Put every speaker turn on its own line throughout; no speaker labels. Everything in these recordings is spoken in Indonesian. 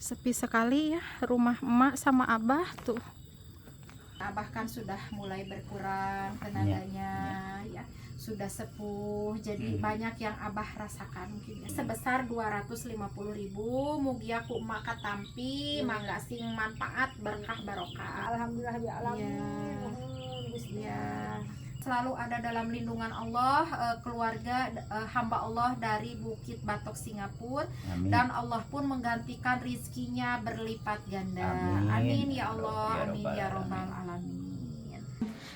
Sepi sekali ya rumah emak sama abah tuh. Abah kan sudah mulai berkurang tenaganya ya, sudah sepuh, jadi banyak yang abah rasakan mungkin ya. Sebesar 250.000 mugia ku emak katampi mangga sing manfaat berkah barokah.
Alhamdulillah ya alamin.
Ya, selalu ada dalam lindungan Allah, keluarga hamba Allah dari Bukit Batok Singapura. Amin. Dan Allah pun menggantikan rizkinya berlipat ganda. Amin ya Allah, amin ya robbal alamin.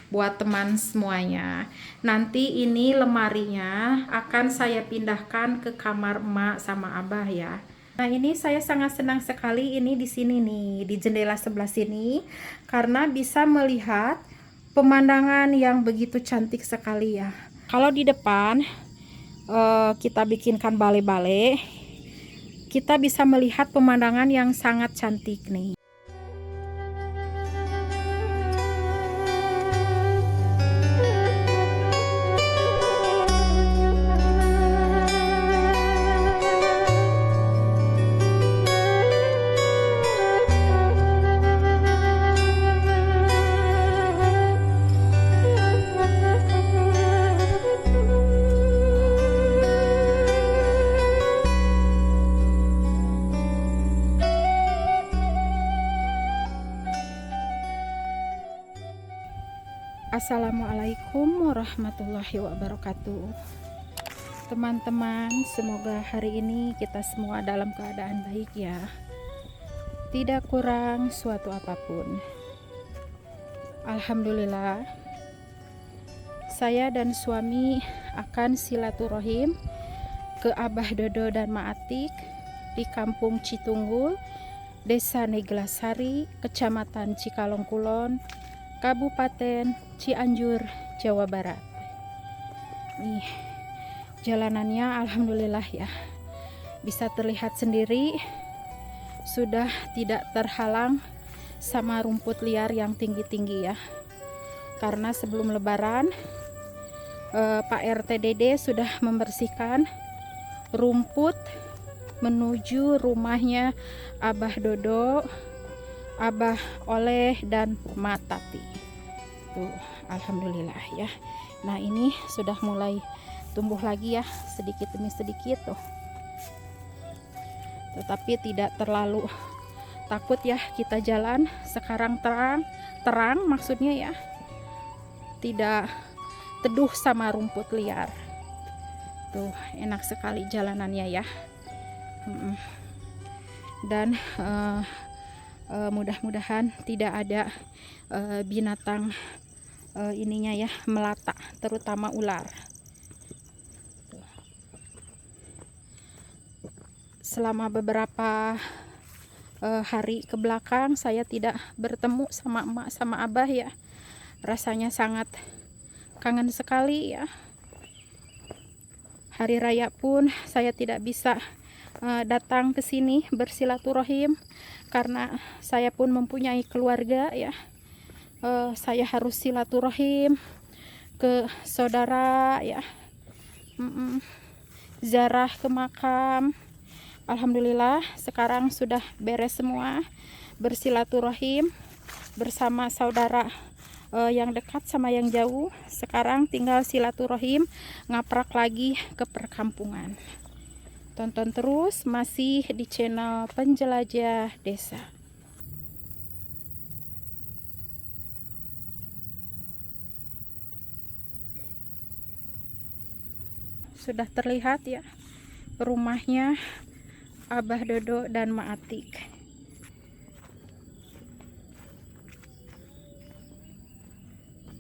Buat teman semuanya, nanti ini lemarinya akan saya pindahkan ke kamar emak sama abah ya. Nah, ini saya sangat senang sekali ini di sini nih, di jendela sebelah sini, karena bisa melihat pemandangan yang begitu cantik sekali ya. Kalau di depan kita bikinkan bale-bale, kita bisa melihat pemandangan yang sangat cantik nih. Assalamualaikum warahmatullahi wabarakatuh. Teman-teman, semoga hari ini kita semua dalam keadaan baik ya. Tidak kurang suatu apapun. Alhamdulillah, saya dan suami akan silaturahim ke Abah Dodo dan Ma Atik di Kampung Citunggul, Desa Neglasari, Kecamatan Cikalong Kulon, Kabupaten Cianjur, Jawa Barat. Nih, jalanannya alhamdulillah ya, bisa terlihat sendiri, sudah tidak terhalang sama rumput liar yang tinggi-tinggi ya. Karena sebelum lebaran Pak RT Dede sudah membersihkan rumput menuju rumahnya Abah Dodo, Abah Oleh, dan Ma Tati. Tuh, alhamdulillah ya. Nah, ini sudah mulai tumbuh lagi ya, sedikit demi sedikit tuh. Tetapi tidak terlalu takut ya, kita jalan sekarang terang maksudnya ya. Tidak teduh sama rumput liar. Tuh, enak sekali jalanannya ya. Dan mudah-mudahan tidak ada binatang ininya ya, melata, terutama ular. Selama beberapa hari ke belakang saya tidak bertemu sama emak sama abah ya, rasanya sangat kangen sekali ya. Hari raya pun saya tidak bisa datang ke sini bersilaturahim karena saya pun mempunyai keluarga ya. Saya harus silaturahim ke saudara ya, ziarah ke makam. Alhamdulillah sekarang sudah beres semua, bersilaturahim bersama saudara yang dekat sama yang jauh. Sekarang tinggal silaturahim ngaprak lagi ke perkampungan. Tonton terus masih di channel Penjelajah Desa. Sudah terlihat ya rumahnya Abah Dodo dan Ma Atik.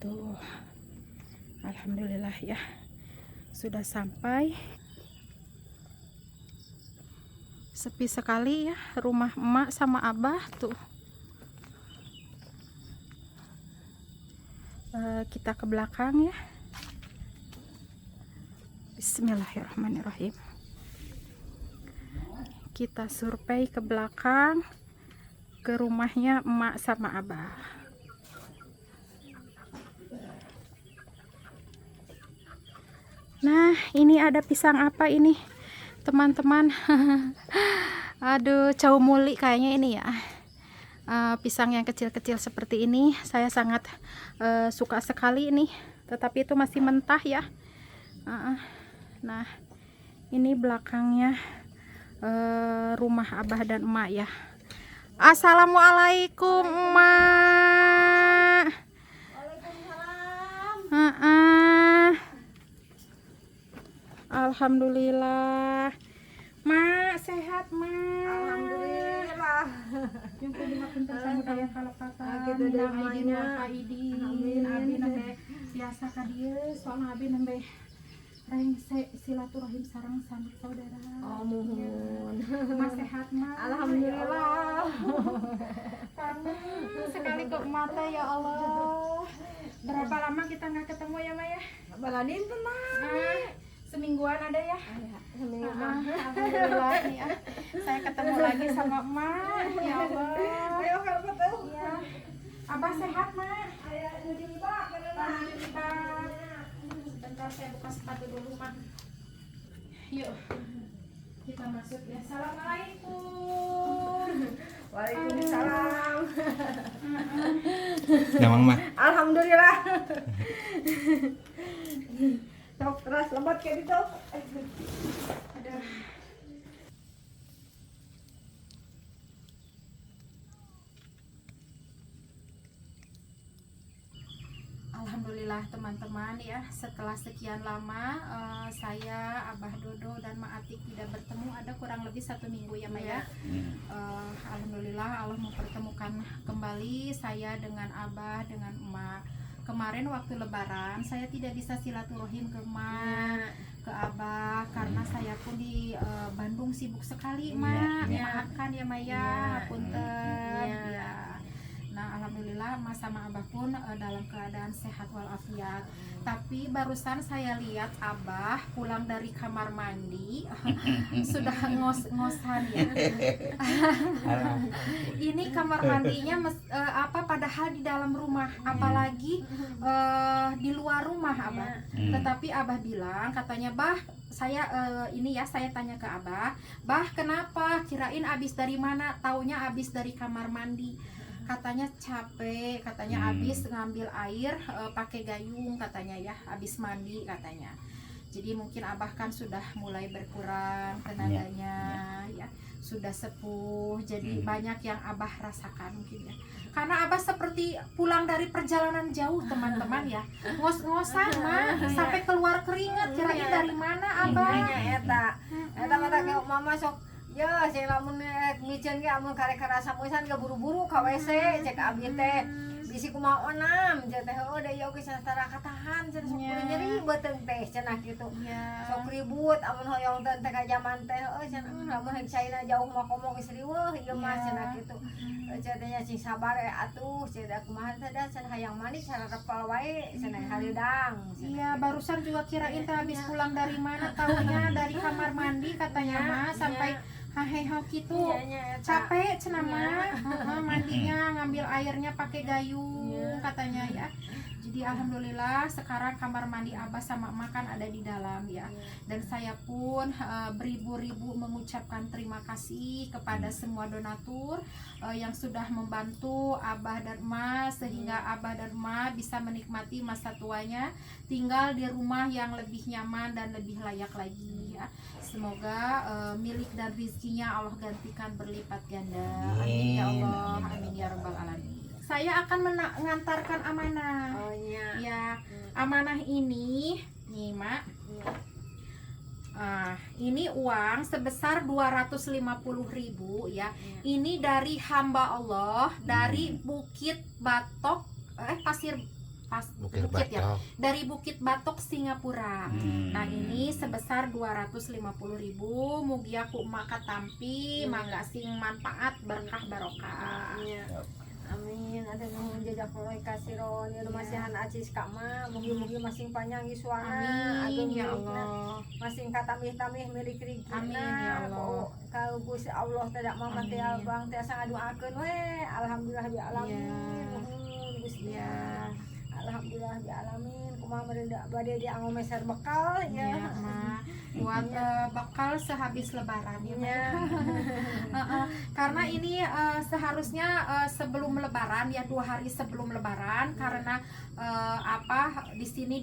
Tuh, alhamdulillah ya, sudah sampai. Sepi sekali ya rumah emak sama abah tuh. Kita ke belakang ya. Bismillahirrahmanirrahim. Kita survei ke belakang ke rumahnya emak sama abah. Nah, ini ada pisang apa ini, teman-teman? Aduh, cau muli kayaknya ini ya. Pisang yang kecil-kecil seperti ini saya sangat suka sekali ini, tetapi itu masih mentah ya. Nah, ini belakangnya rumah Abah dan Emak ya. Assalamualaikum Emak. Alhamdulillah. Mak sehat, Mak.
Alhamdulillah.
Yang kudu hapunten samudaya kalapatan.
Gitu deh,
Minal aidin
emaknya.
wal faidin.
Amin.
Abi nembe biasa ka dieu, soalna abi nembe reng silaturahim sareng sanak saudara.
Oh, muhun.
Emak sehat, Mak.
Alhamdulillah.
Kangen sekali ke emak teh, ya Allah. Berapa lama kita nggak ketemu ya, Mak ya?
Balanin tenang.
Semingguan ada ya?
Seminggu.
Alhamdulillah nih ya. Saya ketemu lagi sama emak. Ya Allah.
Ayo kalau betul.
Iya. Abah sehat, Mak?
Ayo nyuci bak.
Alhamdulillah. Bentar saya buka sepatu dulu, Mak. Yuk. Kita masuk ya. Assalamualaikum.
Waalaikumsalam.
Gampang mah.
Alhamdulillah. Sok keras lembat kayak gitu.
Ada. Alhamdulillah teman-teman ya, setelah sekian lama saya, Abah Dodo dan Mak Atik tidak bertemu, ada kurang lebih 1 minggu ya Mak ya. Alhamdulillah Allah mempertemukan kembali saya dengan Abah, dengan Emak. Kemarin waktu lebaran saya tidak bisa silaturahim ke Emak, ke Abah karena saya pun di Bandung sibuk sekali Mak. Maafkan ya Maya, punten ya. Nah alhamdulillah Mas sama Abah pun dalam keadaan sehat walafiat. Tapi barusan saya lihat Abah pulang dari kamar mandi sudah ngos-ngosan ya. Ini kamar mandinya padahal di dalam rumah, apalagi di luar rumah Abah. Tetapi Abah bilang katanya, Bah saya saya tanya ke Abah, Bah kenapa, kirain abis dari mana, taunya abis dari kamar mandi. Katanya capek, katanya habis ngambil air pakai gayung katanya ya, habis mandi katanya. Jadi mungkin Abah kan sudah mulai berkurang tenaganya ya, sudah sepuh, jadi banyak yang Abah rasakan mungkin ya. Karena Abah seperti pulang dari perjalanan jauh teman-teman ya, ngos-ngosan mah sampai keluar keringat, kirain dari mana Abah.
Eta mata kayak mama sok. Ya, saya lamun micen ge amun karek karasa muisan ge buru-buru ka WC cek abi teh. Bisi kumaha onam, jeung teh heuh da ieu geus satara katahan cenah sok nyeri beuteung teh cenah kitu. Sok ribut amun hoyong teh ka jaman teh heuh cenah lamun heuk caina jauh mah komo geus riweuh ieu mah cenah kitu. Cenah cing sabar atuh cenah kumaha teh da cenah hayang mani cara repel wae cenah haleudang.
Iya, barusan juga kirain teh habis pulang dari mana, taunya dari kamar mandi katanya mah sampai haheho gitu, capek cenah mah, mandinya ngambil airnya pakai gayung katanya ya. Jadi alhamdulillah sekarang kamar mandi Abah sama Emak kan ada di dalam ya. Dan saya pun beribu-ribu mengucapkan terima kasih kepada semua donatur yang sudah membantu Abah dan Emak sehingga Abah dan Emak bisa menikmati masa tuanya tinggal di rumah yang lebih nyaman dan lebih layak lagi ya. Semoga milik dan rizkinya Allah gantikan berlipat ganda. Amin ya Allah, amin ya rabbal alamin. Saya akan mengantarkan amanah.
Oh iya.
Ya, amanah ini nih Mak. Ini uang sebesar 250.000 ya. Ini dari hamba Allah dari Bukit Batok Bukit ya, dari Bukit Batok Singapura. Nah ini sebesar 250.000. Mugia ku emak katampi mangga sing manfaat berkah barokah.
Amin. Ada nuhun jajak pulai kasiron ya masihan acis kama mugi-mugi masing panjang iswana.
Amin ya Allah.
Masing katamih-tamih milik rezeki.
Amin ya Allah.
Kalau Gusti Allah tidak mamati abang tiasa ngaduakeun we. Alhamdulillah bi alamin. Nuhun Gusti.
Ya.
Alhamdulillah bi alamin. mah bade dianggo meser bekal
Ya,
ya.
Ma. Buat bekal sehabis lebaran ya, Ma.
Ya.
Karena ini seharusnya sebelum lebaran ya, 2 hari sebelum lebaran, karena di sini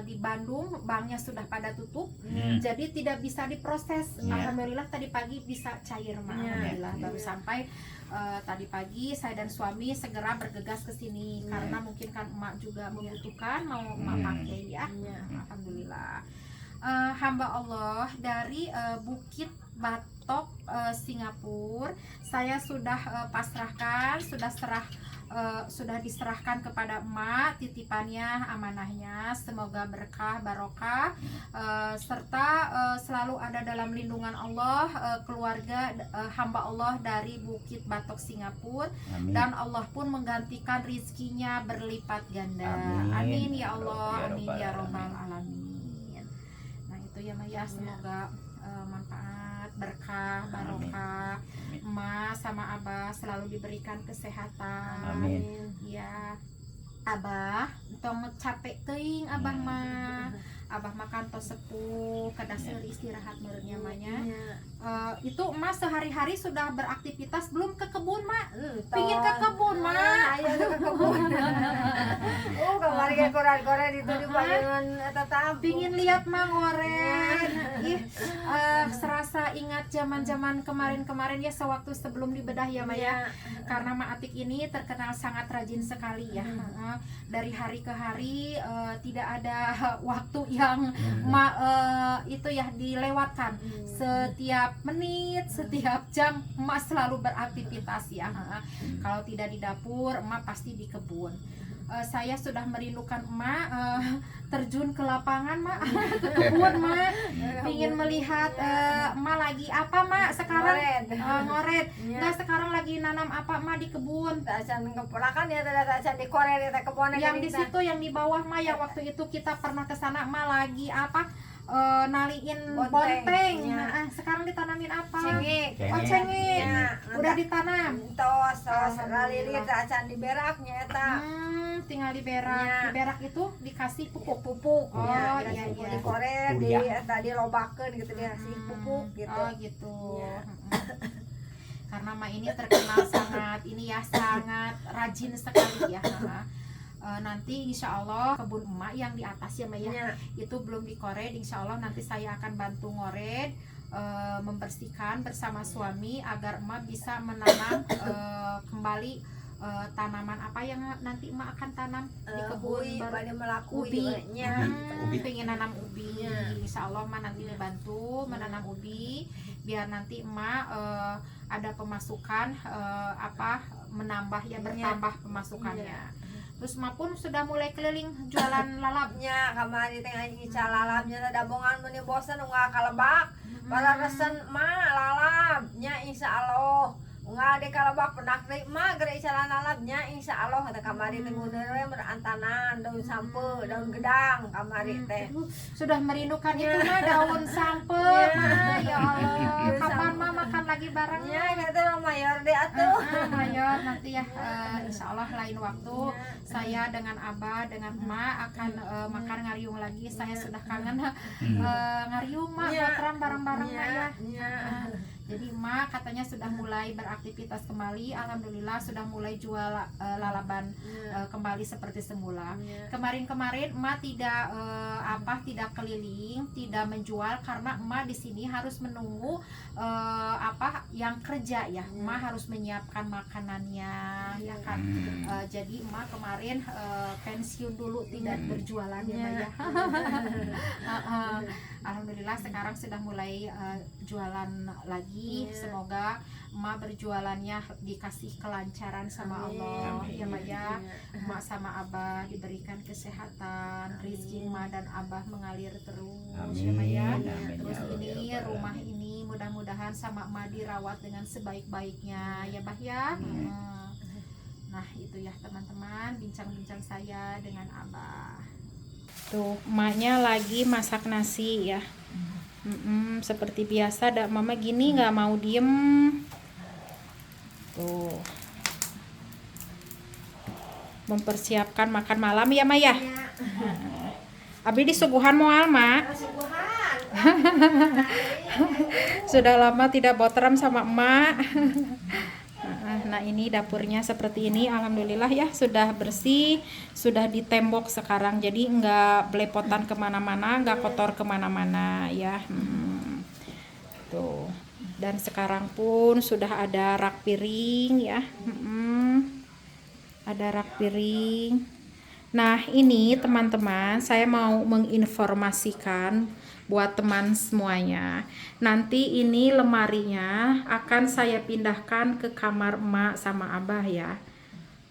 di Bandung banknya sudah pada tutup, jadi tidak bisa diproses. Alhamdulillah tadi pagi bisa cair, Ma. Alhamdulillah baru sampai tadi pagi. Saya dan suami segera bergegas ke sini karena mungkin kan emak juga membutuhkan, mau emak pakai ya. Alhamdulillah. Hamba Allah dari Bukit Batok Singapura, saya sudah pasrahkan, sudah diserahkan kepada emak titipannya, amanahnya. Semoga berkah barokah, serta selalu ada dalam lindungan Allah, keluarga hamba Allah dari Bukit Batok Singapura. Dan Allah pun menggantikan rizkinya berlipat ganda. Amin ya Allah, amin ya robbal alamin. Nah itu ya Maya, semoga manfaat, berkah, barokah. Emak sama Abah selalu diberikan kesehatan.
Amin.
Ya, Abah tong capek teuing Abah mah. Abah makan tos sepuh, kada seur istirahat meureunnya mahnya. Itu emak sehari-hari sudah beraktivitas belum ke kebun, Mak? Pingin ke kebun, Mak.
Ayo ke kebun. Kamari ke koran-koran itu di pajangan eta tabu.
Pingin lihat Mak ngoren. Ih, serasa ingat zaman-zaman kemarin-kemarin ya, sewaktu sebelum dibedah ya, Maya. Karena Mak Atik ini terkenal sangat rajin sekali ya. Dari hari ke hari tidak ada waktu yang itu ya dilewatkan. Setiap menit, setiap jam emak selalu beraktivitas ya. Kalau tidak di dapur, emak pasti di kebun. Saya sudah merindukan emak terjun ke lapangan, Mak. Ke kebun, Mak. Ingin melihat emak lagi apa, Mak, sekarang? Ngoret. Enggak, sekarang lagi nanam apa, Mak, di kebun?
Tacan kepolakan ya, tacan di Korea ya, kebun
Yang di situ, yang di bawah, Mak, yang waktu itu kita pernah ke sana, Mak, lagi apa? Naliin bonteng. Nah, sekarang ditanamin apa?
Cengek.
Oh, cengek. Udah ditanam.
Tos lalilit tacan di beraknya eta.
Tinggal diberak. Diberak itu dikasih pupuk. Oh, iya.
Di Korea di tadi lobakeun gitu dikasih pupuk gitu.
Oh, gitu. Karena Ma ini terkenal sangat rajin sekali ya. Nanti insya Allah kebun emak yang di atas ya, Maya, itu belum dikored. Insya Allah nanti saya akan bantu ngored, membersihkan bersama suami agar emak bisa menanam kembali tanaman apa yang nanti emak akan tanam di kebun ubi. Pengen nanam ubi. Insya Allah emak nanti dibantu menanam ubi biar nanti emak ada pemasukan menambah ya, bertambah pemasukannya. Terus emak pun sudah mulai keliling jualan lalapnya.
Kamari tengah ngica lalapnya dabongan meni bosan unggal kalebak. Para resen emak lalapnya insya Allah. Unggal di kalebak penak deui emak geura icalan lalapnya insya Allah kata kamari teh ngeuneun we berantanan daun sampe, daun gedang kamari teh.
Sudah merindukan itu mah daun sampe mah. Ya Allah, kapan mah makan lagi barengnya?
Gitu mayor deh atuh.
Mayor nanti ya, insya Allah lain waktu saya dengan Abah dengan emak akan makan ngariung lagi. Saya sudah kangen ngariung mak, buat bareng-bareng mak ya. Jadi emak katanya sudah mulai beraktivitas kembali. Alhamdulillah sudah mulai jual lalaban kembali seperti semula. Kemarin-kemarin emak tidak keliling, tidak menjual karena emak di sini harus menunggu yang kerja ya. Emak harus menyiapkan makanannya ya kan. Jadi emak kemarin pensiun dulu, tidak berjualan ya. Alhamdulillah sekarang sudah mulai jualan lagi. Semoga emak berjualannya dikasih kelancaran sama Allah ya Mak ya. Emak sama Abah diberikan kesehatan, rezeki emak dan Abah mengalir terus ya Mak ya. Terus ini rumah ini mudah-mudahan sama emak dirawat dengan sebaik-baiknya ya Bah ya. Nah itu ya teman-teman bincang-bincang saya dengan Abah. Tuh emaknya lagi masak nasi ya. Seperti biasa dak mama gini nggak mau diem tuh. mempersiapkan makan malam ya Maya.
Ya.
Abi disuguhan moal Ma.
Suguhan.
Sudah lama tidak boteram sama emak. Nah ini dapurnya seperti ini, alhamdulillah ya, sudah bersih, sudah ditembok sekarang, jadi nggak belepotan kemana-mana, nggak kotor kemana-mana ya. Tuh, dan sekarang pun sudah ada rak piring ya. Ada rak piring. Nah ini teman-teman, saya mau menginformasikan buat teman semuanya, nanti ini lemarinya akan saya pindahkan ke kamar emak sama abah ya.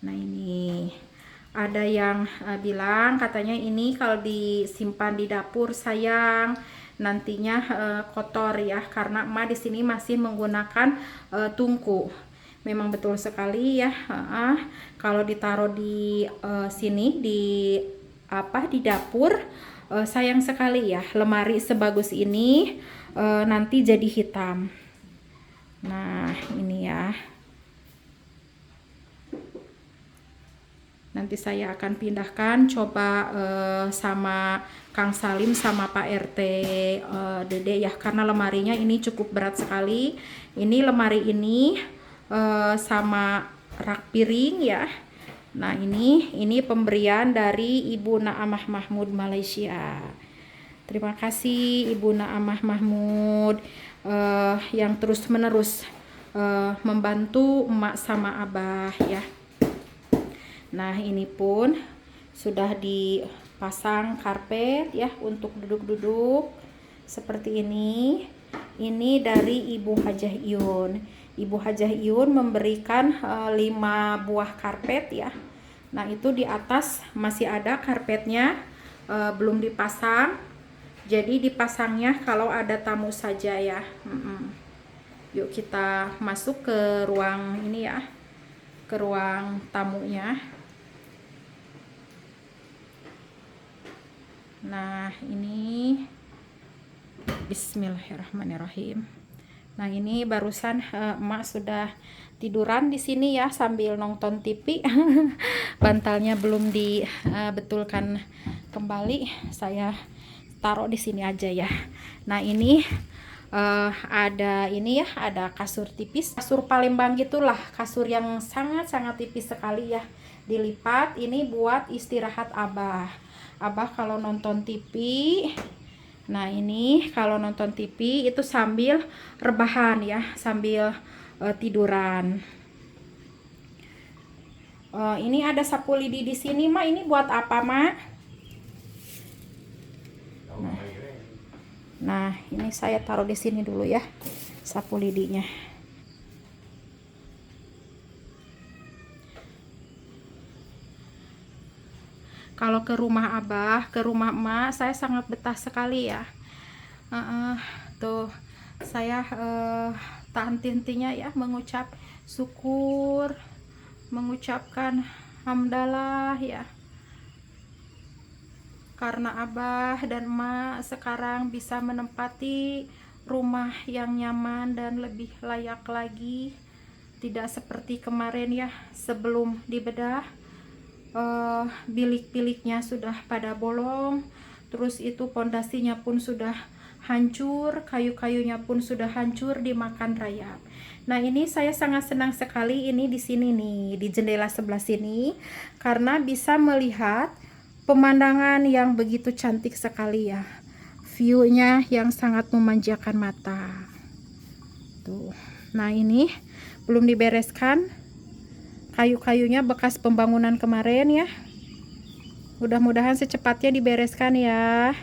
Nah ini ada yang bilang katanya ini kalau disimpan di dapur sayang, nantinya kotor ya, karena emak di sini masih menggunakan tungku. Memang betul sekali ya, kalau ditaruh di sini di dapur, sayang sekali ya, lemari sebagus ini nanti jadi hitam. Nah ini ya, nanti saya akan pindahkan, coba sama Kang Salim sama Pak RT Dede ya, karena lemarinya ini cukup berat sekali. Ini lemari ini sama rak piring ya. Nah ini pemberian dari Ibu Naamah Mahmud Malaysia. Terima kasih Ibu Naamah Mahmud yang terus menerus membantu emak sama abah ya. Nah ini pun sudah dipasang karpet ya untuk duduk-duduk seperti ini. Ini dari Ibu Hajah Iyun. Ibu Hajah Iyun memberikan 5 buah karpet ya. Nah itu di atas masih ada karpetnya, belum dipasang. Jadi dipasangnya kalau ada tamu saja ya. Yuk kita masuk ke ruang ini ya, ke ruang tamunya. Nah ini Bismillahirrahmanirrahim. Nah ini barusan emak sudah tiduran di sini ya sambil nonton TV. Bantalnya belum dibetulkan kembali, saya taruh di sini aja ya. Nah ini ada ini ya, ada kasur tipis, kasur Palembang gitulah, kasur yang sangat-sangat tipis sekali ya, dilipat. Ini buat istirahat abah kalau nonton TV. Nah ini kalau nonton TV itu sambil rebahan ya, sambil tiduran. Ini ada sapu lidi di sini Mak, ini buat apa Mak? Nah ini saya taruh di sini dulu ya, sapu lidinya. Kalau ke rumah abah, ke rumah emak, saya sangat betah sekali ya. Tuh saya tak henti-hentinya ya mengucap syukur, mengucapkan hamdalah ya, karena abah dan emak sekarang bisa menempati rumah yang nyaman dan lebih layak lagi. Tidak seperti kemarin ya, sebelum dibedah bilik-biliknya sudah pada bolong, terus itu pondasinya pun sudah hancur, kayu-kayunya pun sudah hancur dimakan rayap. Nah ini saya sangat senang sekali ini di sini nih, di jendela sebelah sini, karena bisa melihat pemandangan yang begitu cantik sekali ya, view-nya yang sangat memanjakan mata. Tuh. Nah ini belum dibereskan, kayu-kayunya bekas pembangunan kemarin ya. Mudah-mudahan secepatnya dibereskan ya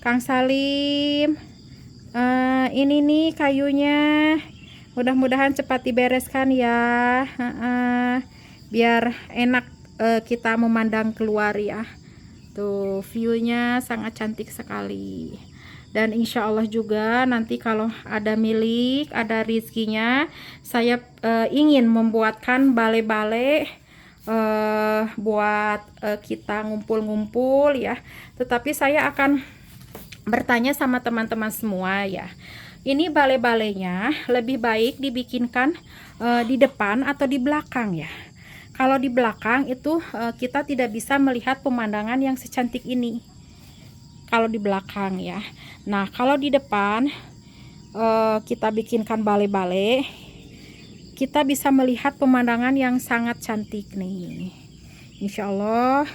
Kang Salim. Ini nih kayunya, mudah-mudahan cepat dibereskan ya, biar enak kita memandang keluar ya. Tuh view-nya sangat cantik sekali. Dan insya Allah juga nanti kalau ada milik, ada rezekinya, saya ingin membuatkan balai-balai buat kita ngumpul-ngumpul ya. Tetapi saya akan bertanya sama teman-teman semua ya, ini balai-balainya lebih baik dibikinkan di depan atau di belakang ya. kalau di belakang itu kita tidak bisa melihat pemandangan yang secantik ini. Kalau di belakang ya. Nah, kalau di depan kita bikinkan bale-bale, kita bisa melihat pemandangan yang sangat cantik nih. Insya Allah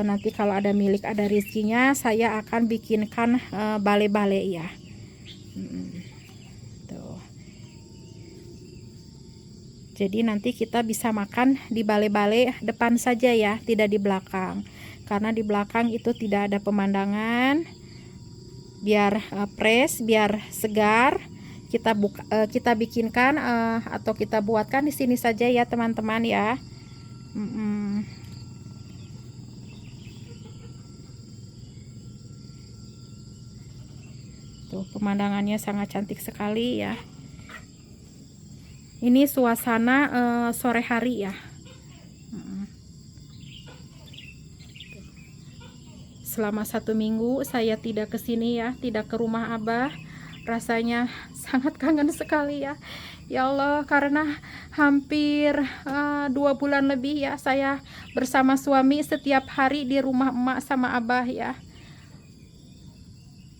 nanti kalau ada milik, ada rezekinya, saya akan bikinkan bale-bale ya. Tuh. Jadi nanti kita bisa makan di bale-bale depan saja ya, tidak di belakang. Karena di belakang itu tidak ada pemandangan. Biar fresh, biar segar, kita bikinkan atau kita buatkan di sini saja ya teman-teman ya. Tuh pemandangannya sangat cantik sekali ya. Ini suasana sore hari ya. Selama 1 minggu saya tidak ke sini ya, tidak ke rumah Abah. Rasanya sangat kangen sekali ya. Ya Allah, karena hampir 2 bulan lebih ya saya bersama suami setiap hari di rumah emak sama Abah ya.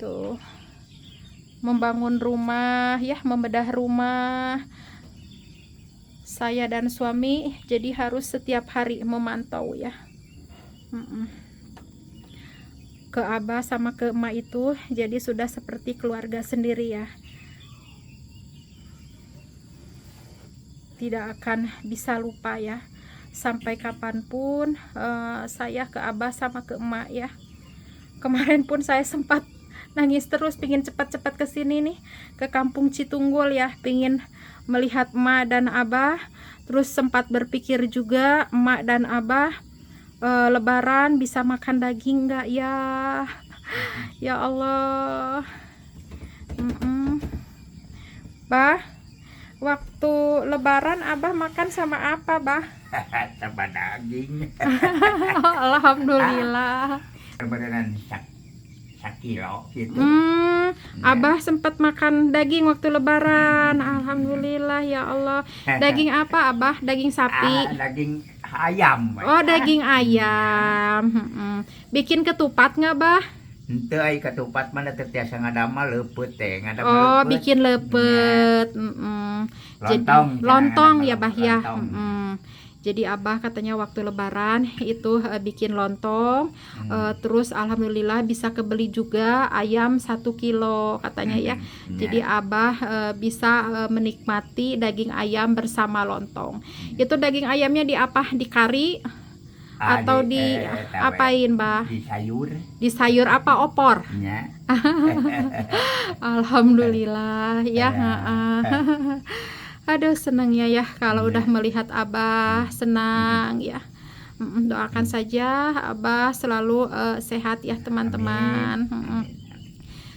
Tuh, membangun rumah ya, membedah rumah. Saya dan suami jadi harus setiap hari memantau ya. Ke Abah sama ke emak itu jadi sudah seperti keluarga sendiri ya. Tidak akan bisa lupa ya. Sampai kapanpun saya ke Abah sama ke emak ya. Kemarin pun saya sempat nangis terus, pingin cepat-cepat ke sini nih, ke kampung Citunggul ya, pingin melihat emak dan Abah. Terus sempat berpikir juga emak dan Abah Lebaran bisa makan daging nggak ya? Ya Allah. Bah, waktu Lebaran Abah makan sama apa, Bah?
Sama daging.
Alhamdulillah.
Beneran 1 kilo gitu.
Abah sempat makan daging waktu Lebaran. Alhamdulillah ya Allah. Daging apa, Abah? Daging sapi?
Daging ayam.
Oh, daging ayam. Bikin ketupat nggak, Bah?
Ente ai ketupat mana tertiasa ngadama leupet teh,
Oh, bikin lepet. Jadi lontong ya, Bah ya. Jadi Abah katanya waktu Lebaran itu bikin lontong. Terus alhamdulillah bisa kebeli juga ayam 1 kilo katanya ya. Jadi Abah bisa menikmati daging ayam bersama lontong. Itu daging ayamnya di apa? Di kari atau di apain, Bah?
Di sayur.
Di sayur apa? Opor.
Ya.
Alhamdulillah ya. Aduh, senangnya ya kalau udah melihat Abah, senang ya. Doakan saja Abah selalu sehat ya teman-teman.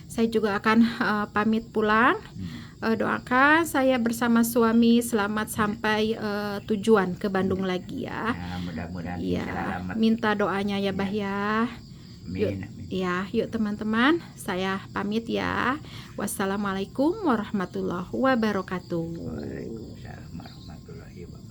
Saya juga akan pamit pulang. Doakan saya bersama suami selamat sampai tujuan ke Bandung lagi ya.
Mudah-mudahan
Ya,
selamat.
minta doanya ya, Bah ya.
Amin.
Ya, yuk teman-teman, saya pamit ya. Wassalamualaikum warahmatullahi wabarakatuh.
Waalaikumsalam warahmatullahi wabarakatuh.